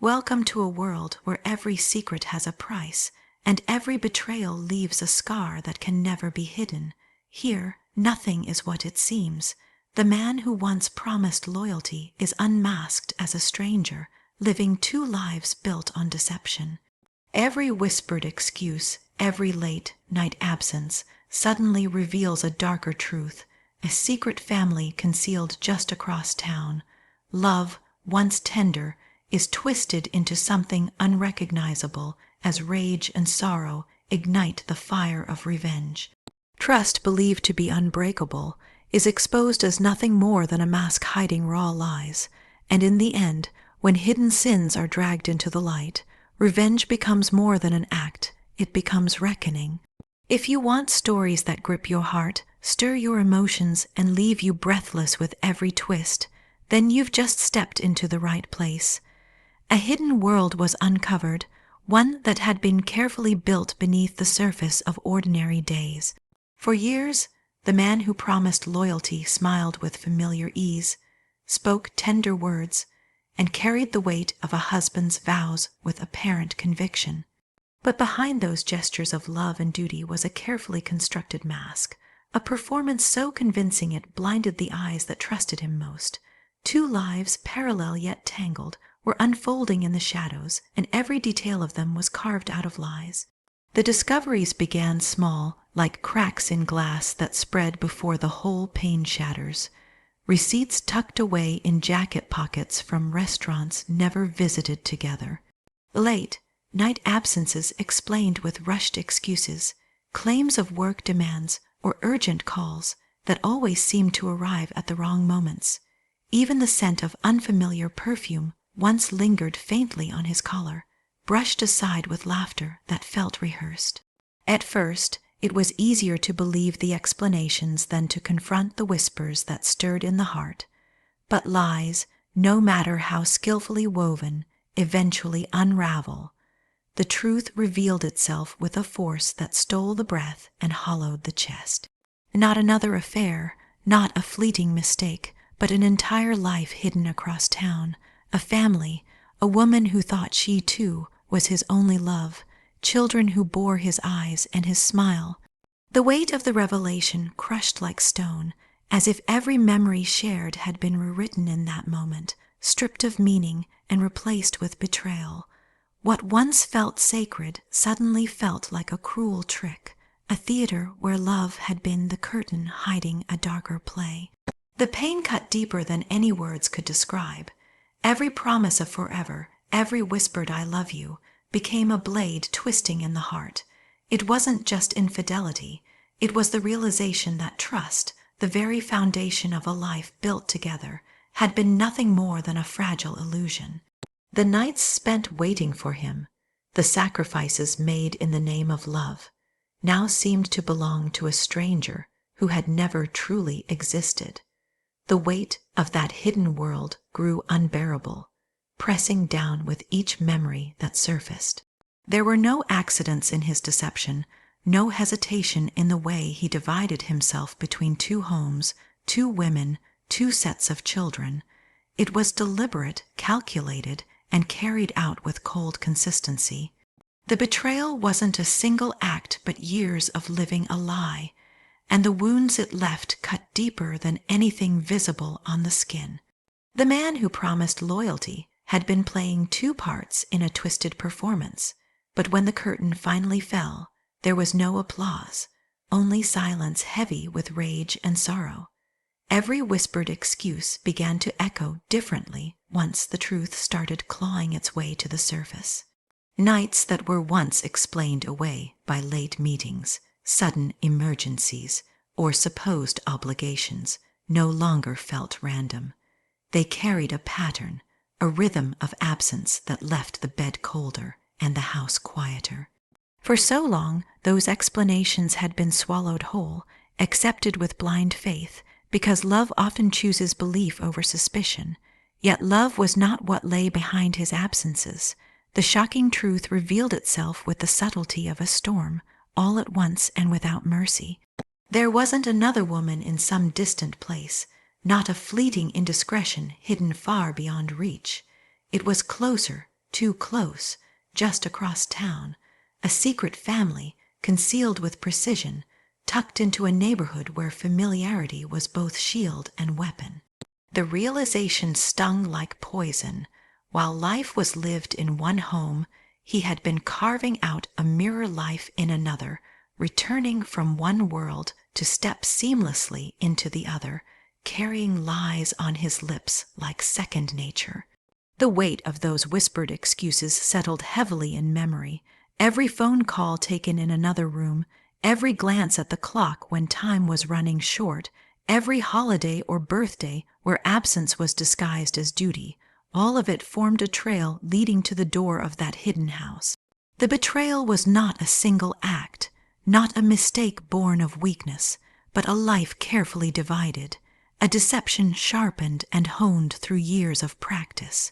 Welcome to a world where every secret has a price, and every betrayal leaves a scar that can never be hidden. Here, nothing is what it seems. The man who once promised loyalty is unmasked as a stranger, living two lives built on deception. Every whispered excuse, every late night absence, suddenly reveals a darker truth, a secret family concealed just across town. Love, once tender, is twisted into something unrecognizable as rage and sorrow ignite the fire of revenge. Trust, believed to be unbreakable, is exposed as nothing more than a mask hiding raw lies, and in the end, when hidden sins are dragged into the light, revenge becomes more than an act, it becomes reckoning. If you want stories that grip your heart, stir your emotions, and leave you breathless with every twist, then you've just stepped into the right place. A hidden world was uncovered, one that had been carefully built beneath the surface of ordinary days. For years, the man who promised loyalty smiled with familiar ease, spoke tender words, and carried the weight of a husband's vows with apparent conviction. But behind those gestures of love and duty was a carefully constructed mask, a performance so convincing it blinded the eyes that trusted him most. Two lives, parallel yet tangled, were unfolding in the shadows, and every detail of them was carved out of lies. The discoveries began small, like cracks in glass that spread before the whole pane shatters. Receipts tucked away in jacket pockets from restaurants never visited together. Late night absences explained with rushed excuses, claims of work demands, or urgent calls that always seemed to arrive at the wrong moments. Even the scent of unfamiliar perfume once lingered faintly on his collar, brushed aside with laughter that felt rehearsed. At first, it was easier to believe the explanations than to confront the whispers that stirred in the heart. But lies, no matter how skillfully woven, eventually unravel. The truth revealed itself with a force that stole the breath and hollowed the chest. Not another affair, not a fleeting mistake, but an entire life hidden across town, a family, a woman who thought she too was his only love, children who bore his eyes and his smile. The weight of the revelation crushed like stone, as if every memory shared had been rewritten in that moment, stripped of meaning and replaced with betrayal. What once felt sacred suddenly felt like a cruel trick, a theater where love had been the curtain hiding a darker play. The pain cut deeper than any words could describe. Every promise of forever, every whispered "I love you," became a blade twisting in the heart. It wasn't just infidelity, it was the realization that trust, the very foundation of a life built together, had been nothing more than a fragile illusion. The nights spent waiting for him, the sacrifices made in the name of love, now seemed to belong to a stranger who had never truly existed. The weight of that hidden world grew unbearable, pressing down with each memory that surfaced. There were no accidents in his deception, no hesitation in the way he divided himself between two homes, two women, two sets of children. It was deliberate, calculated, and carried out with cold consistency. The betrayal wasn't a single act but years of living a lie, and the wounds it left cut deeper than anything visible on the skin. The man who promised loyalty had been playing two parts in a twisted performance, but when the curtain finally fell, there was no applause, only silence heavy with rage and sorrow. Every whispered excuse began to echo differently once the truth started clawing its way to the surface. Nights that were once explained away by late meetings, sudden emergencies, or supposed obligations no longer felt random. They carried a pattern, a rhythm of absence that left the bed colder and the house quieter. For so long, those explanations had been swallowed whole, accepted with blind faith, because love often chooses belief over suspicion. Yet love was not what lay behind his absences. The shocking truth revealed itself with the subtlety of a storm, all at once and without mercy. There wasn't another woman in some distant place, not a fleeting indiscretion hidden far beyond reach. It was closer, too close, just across town, a secret family, concealed with precision, tucked into a neighborhood where familiarity was both shield and weapon. The realization stung like poison. While life was lived in one home, he had been carving out a mirror life in another, returning from one world to step seamlessly into the other, carrying lies on his lips like second nature. The weight of those whispered excuses settled heavily in memory. Every phone call taken in another room, every glance at the clock when time was running short, every holiday or birthday where absence was disguised as duty, all of it formed a trail leading to the door of that hidden house. The betrayal was not a single act, not a mistake born of weakness, but a life carefully divided, a deception sharpened and honed through years of practice.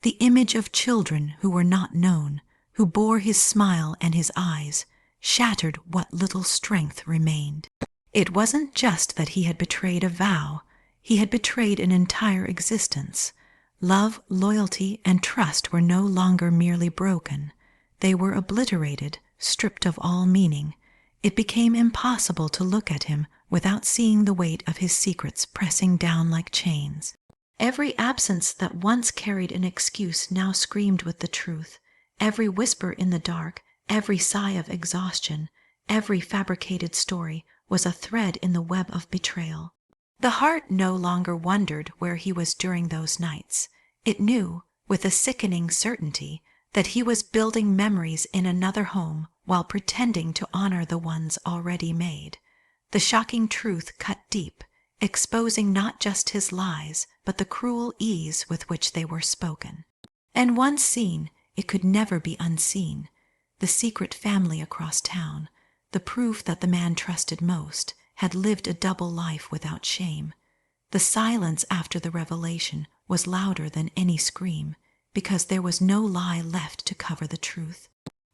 The image of children who were not known, who bore his smile and his eyes, shattered what little strength remained. It wasn't just that he had betrayed a vow, he had betrayed an entire existence. Love, loyalty, and trust were no longer merely broken. They were obliterated, stripped of all meaning. It became impossible to look at him without seeing the weight of his secrets pressing down like chains. Every absence that once carried an excuse now screamed with the truth. Every whisper in the dark, every sigh of exhaustion, every fabricated story was a thread in the web of betrayal. The heart no longer wondered where he was during those nights. It knew, with a sickening certainty, that he was building memories in another home while pretending to honor the ones already made. The shocking truth cut deep, exposing not just his lies, but the cruel ease with which they were spoken. And once seen, it could never be unseen. The secret family across town, the proof that the man trusted most, had lived a double life without shame. The silence after the revelation was louder than any scream, because there was no lie left to cover the truth.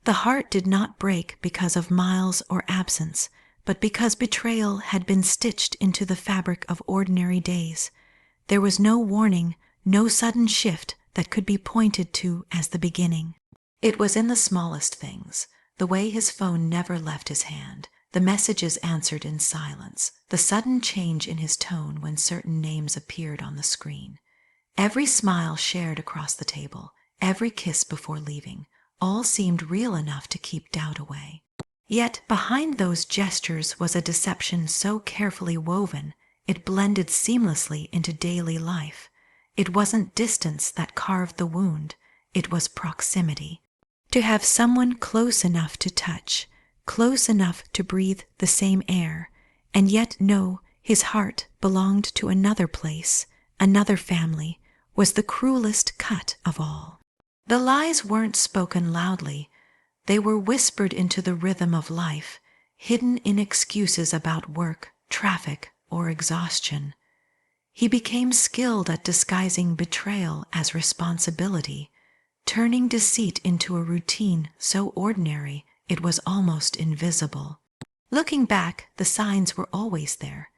The heart did not break because of miles or absence, but because betrayal had been stitched into the fabric of ordinary days. There was no warning, no sudden shift that could be pointed to as the beginning. It was in the smallest things, the way his phone never left his hand, the messages answered in silence, the sudden change in his tone when certain names appeared on the screen. Every smile shared across the table, every kiss before leaving, all seemed real enough to keep doubt away. Yet behind those gestures was a deception so carefully woven, it blended seamlessly into daily life. It wasn't distance that carved the wound, it was proximity. To have someone close enough to touch, close enough to breathe the same air, and yet know his heart belonged to another place, another family, was the cruelest cut of all. The lies weren't spoken loudly. They were whispered into the rhythm of life, hidden in excuses about work, traffic, or exhaustion. He became skilled at disguising betrayal as responsibility, turning deceit into a routine so ordinary it was almost invisible. Looking back, the signs were always there.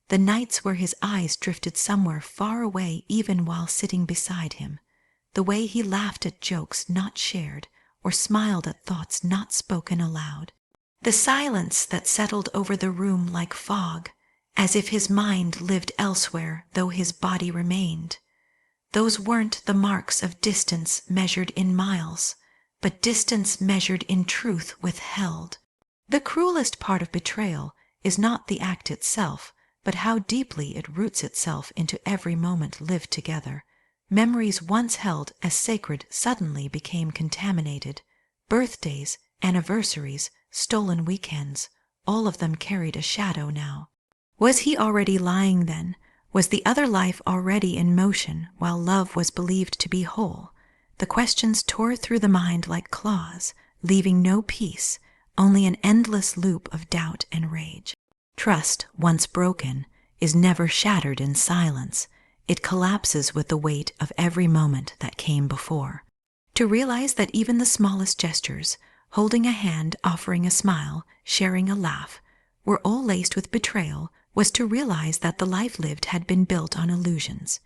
The nights where his eyes drifted somewhere far away even while sitting beside him. The way he laughed at jokes not shared, or smiled at thoughts not spoken aloud. The silence that settled over the room like fog, as if his mind lived elsewhere though his body remained. Those weren't the marks of distance measured in miles, but distance measured in truth withheld. The cruelest part of betrayal is not the act itself, but how deeply it roots itself into every moment lived together. Memories once held as sacred suddenly became contaminated. Birthdays, anniversaries, stolen weekends, all of them carried a shadow now. Was he already lying then? Was the other life already in motion while love was believed to be whole? The questions tore through the mind like claws, leaving no peace, only an endless loop of doubt and rage. Trust, once broken, is never shattered in silence. It collapses with the weight of every moment that came before. To realize that even the smallest gestures, holding a hand, offering a smile, sharing a laugh, were all laced with betrayal, was to realize that the life lived had been built on illusions.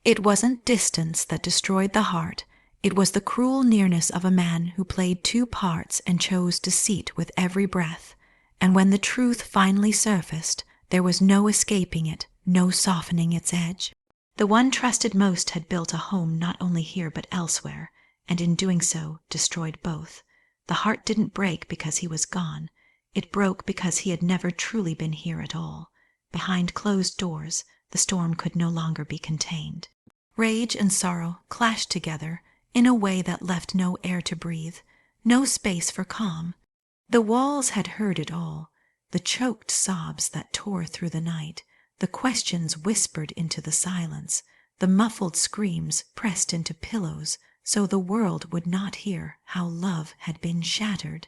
It wasn't distance that destroyed the heart, It was the cruel nearness of a man who played two parts and chose deceit with every breath, and when the truth finally surfaced, there was no escaping it, no softening its edge. The one trusted most had built a home not only here but elsewhere, and in doing so destroyed both. The heart didn't break because he was gone. It broke because he had never truly been here at all. Behind closed doors, the storm could no longer be contained. Rage and sorrow clashed together in a way that left no air to breathe, no space for calm. The walls had heard it all, the choked sobs that tore through the night, the questions whispered into the silence, the muffled screams pressed into pillows so the world would not hear how love had been shattered.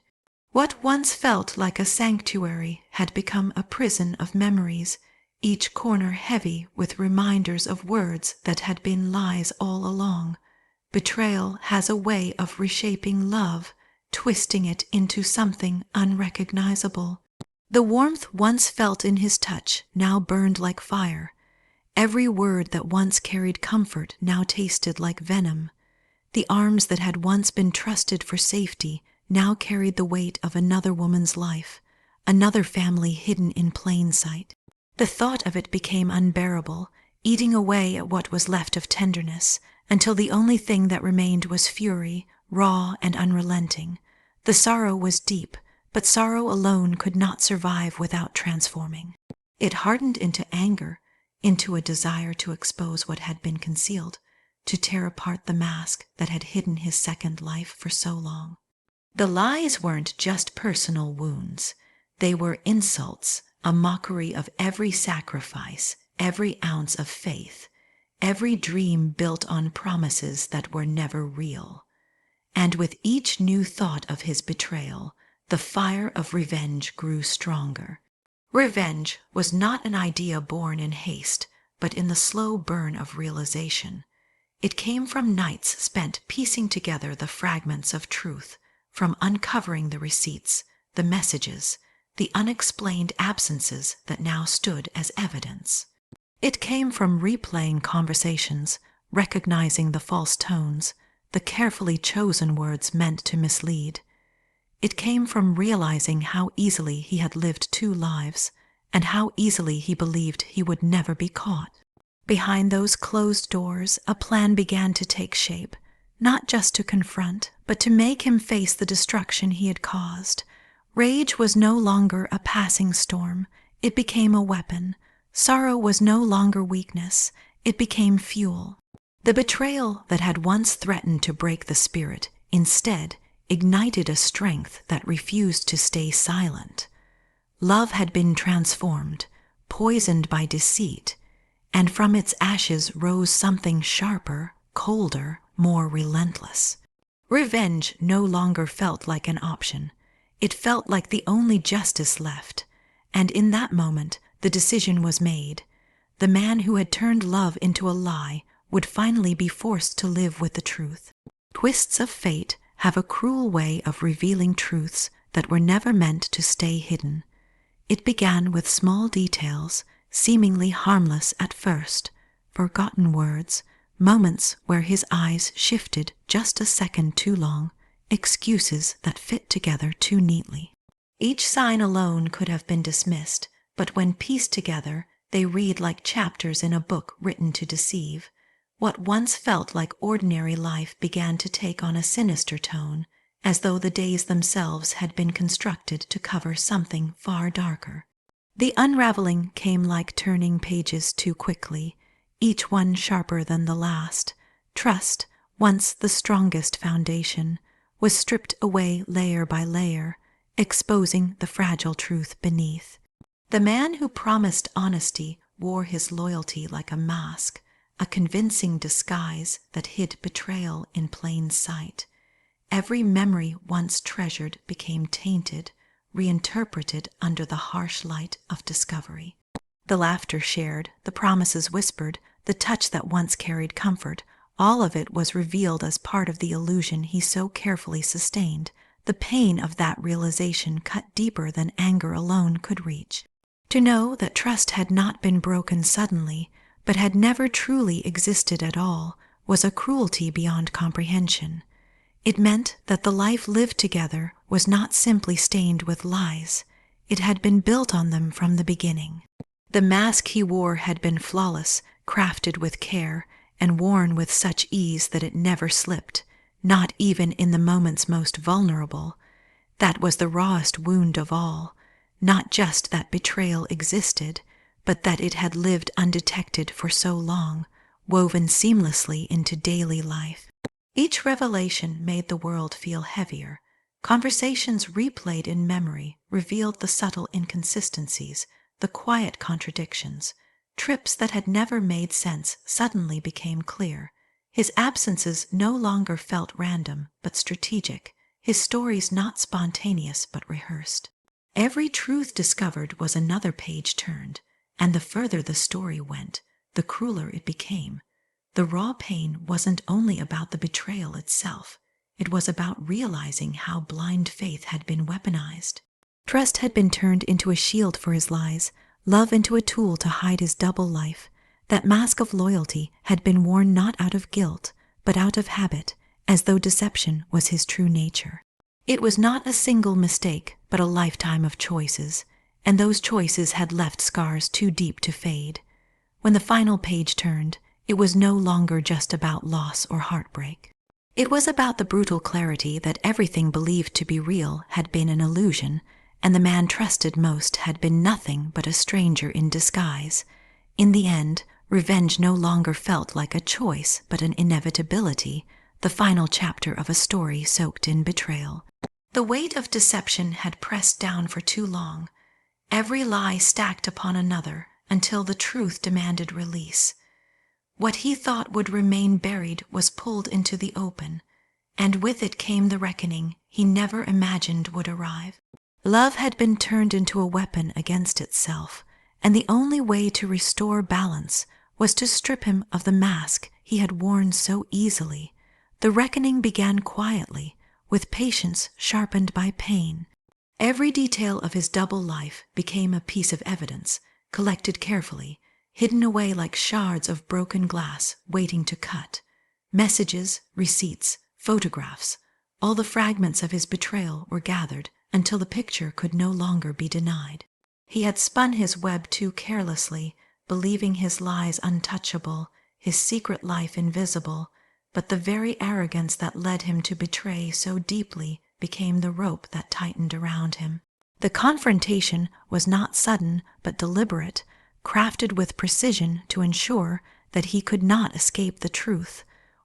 What once felt like a sanctuary had become a prison of memories, each corner heavy with reminders of words that had been lies all along. Betrayal has a way of reshaping love, twisting it into something unrecognizable. The warmth once felt in his touch now burned like fire. Every word that once carried comfort now tasted like venom. The arms that had once been trusted for safety now carried the weight of another woman's life, another family hidden in plain sight. The thought of it became unbearable, eating away at what was left of tenderness, until the only thing that remained was fury, raw and unrelenting. The sorrow was deep, but sorrow alone could not survive without transforming. It hardened into anger, into a desire to expose what had been concealed, to tear apart the mask that had hidden his second life for so long. The lies weren't just personal wounds. They were insults, a mockery of every sacrifice, every ounce of faith, every dream built on promises that were never real. And with each new thought of his betrayal, the fire of revenge grew stronger. Revenge was not an idea born in haste, but in the slow burn of realization. It came from nights spent piecing together the fragments of truth, from uncovering the receipts, the messages, the unexplained absences that now stood as evidence. It came from replaying conversations, recognizing the false tones, the carefully chosen words meant to mislead. It came from realizing how easily he had lived two lives, and how easily he believed he would never be caught. Behind those closed doors, a plan began to take shape, not just to confront, but to make him face the destruction he had caused. Rage was no longer a passing storm, it became a weapon. Sorrow was no longer weakness, it became fuel. The betrayal that had once threatened to break the spirit, instead, ignited a strength that refused to stay silent. Love had been transformed, poisoned by deceit, and from its ashes rose something sharper, colder, more relentless. Revenge no longer felt like an option. It felt like the only justice left, and in that moment the decision was made. The man who had turned love into a lie would finally be forced to live with the truth. Twists of fate have a cruel way of revealing truths that were never meant to stay hidden. It began with small details, seemingly harmless at first, forgotten words, moments where his eyes shifted just a second too long, excuses that fit together too neatly. Each sign alone could have been dismissed, but when pieced together, they read like chapters in a book written to deceive. What once felt like ordinary life began to take on a sinister tone, as though the days themselves had been constructed to cover something far darker. The unraveling came like turning pages too quickly, each one sharper than the last. Trust, once the strongest foundation, was stripped away layer by layer, exposing the fragile truth beneath. The man who promised honesty wore his loyalty like a mask, a convincing disguise that hid betrayal in plain sight. Every memory once treasured became tainted, reinterpreted under the harsh light of discovery. The laughter shared, the promises whispered, the touch that once carried comfort, all of it was revealed as part of the illusion he so carefully sustained. The pain of that realization cut deeper than anger alone could reach. To know that trust had not been broken suddenly, but had never truly existed at all, was a cruelty beyond comprehension. It meant that the life lived together was not simply stained with lies. It had been built on them from the beginning. The mask he wore had been flawless, crafted with care, and worn with such ease that it never slipped, not even in the moments most vulnerable. That was the rawest wound of all, not just that betrayal existed, but that it had lived undetected for so long, woven seamlessly into daily life. Each revelation made the world feel heavier. Conversations replayed in memory revealed the subtle inconsistencies, the quiet contradictions. Trips that had never made sense suddenly became clear. His absences no longer felt random, but strategic. His stories not spontaneous, but rehearsed. Every truth discovered was another page turned, and the further the story went, the crueler it became. The raw pain wasn't only about the betrayal itself. It was about realizing how blind faith had been weaponized. Trust had been turned into a shield for his lies, love into a tool to hide his double life. That mask of loyalty had been worn not out of guilt, but out of habit, as though deception was his true nature. It was not a single mistake, but a lifetime of choices, and those choices had left scars too deep to fade. When the final page turned, it was no longer just about loss or heartbreak. It was about the brutal clarity that everything believed to be real had been an illusion, and the man trusted most had been nothing but a stranger in disguise. In the end, revenge no longer felt like a choice, but an inevitability, the final chapter of a story soaked in betrayal. The weight of deception had pressed down for too long, every lie stacked upon another until the truth demanded release. What he thought would remain buried was pulled into the open, and with it came the reckoning he never imagined would arrive. Love had been turned into a weapon against itself, and the only way to restore balance was to strip him of the mask he had worn so easily. The reckoning began quietly, with patience sharpened by pain. Every detail of his double life became a piece of evidence, collected carefully, hidden away like shards of broken glass waiting to cut. Messages, receipts, photographs, all the fragments of his betrayal were gathered until the picture could no longer be denied. He had spun his web too carelessly, believing his lies untouchable, his secret life invisible, but the very arrogance that led him to betray so deeply became the rope that tightened around him. The confrontation was not sudden but deliberate, crafted with precision to ensure that he could not escape the truth.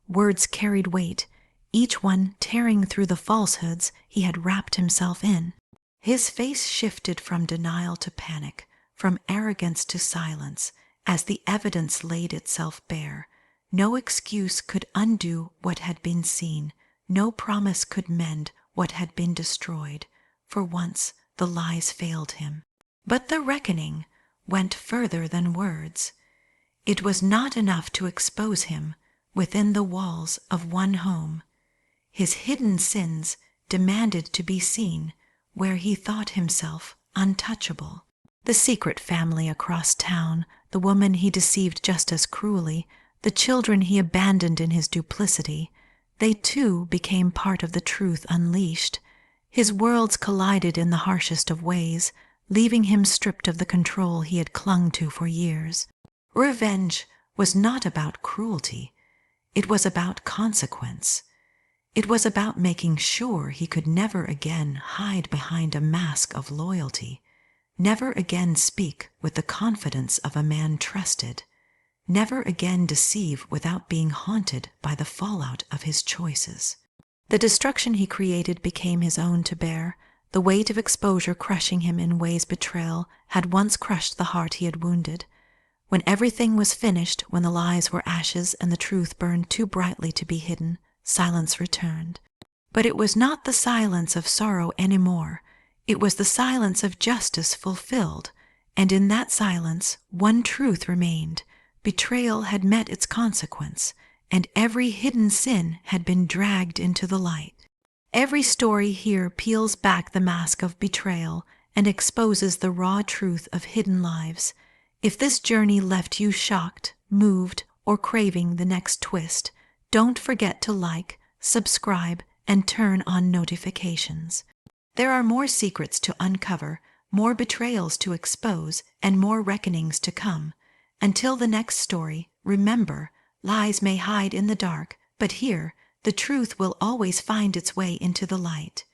Words carried weight, each one tearing through the falsehoods he had wrapped himself in. His face shifted from denial to panic, from arrogance to silence, as the evidence laid itself bare. No excuse could undo what had been seen, no promise could mend what had been destroyed. For once, the lies failed him. But the reckoning went further than words. It was not enough to expose him within the walls of one home. His hidden sins demanded to be seen where he thought himself untouchable. The secret family across town, the woman he deceived just as cruelly, the children he abandoned in his duplicity, they too became part of the truth unleashed. His worlds collided in the harshest of ways, leaving him stripped of the control he had clung to for years. Revenge was not about cruelty. It was about consequence. It was about making sure he could never again hide behind a mask of loyalty, never again speak with the confidence of a man trusted, never again deceive without being haunted by the fallout of his choices. The destruction he created became his own to bear, the weight of exposure crushing him in ways betrayal had once crushed the heart he had wounded. When everything was finished, when the lies were ashes and the truth burned too brightly to be hidden, silence returned. But it was not the silence of sorrow anymore. It was the silence of justice fulfilled, and in that silence one truth remained. Betrayal had met its consequence, and every hidden sin had been dragged into the light. Every story here peels back the mask of betrayal and exposes the raw truth of hidden lives. If this journey left you shocked, moved, or craving the next twist, Don't forget to like, subscribe, and turn on notifications. There are more secrets to uncover, more betrayals to expose, and more reckonings to come. Until the next story, remember, lies may hide in the dark, but here, the truth will always find its way into the light.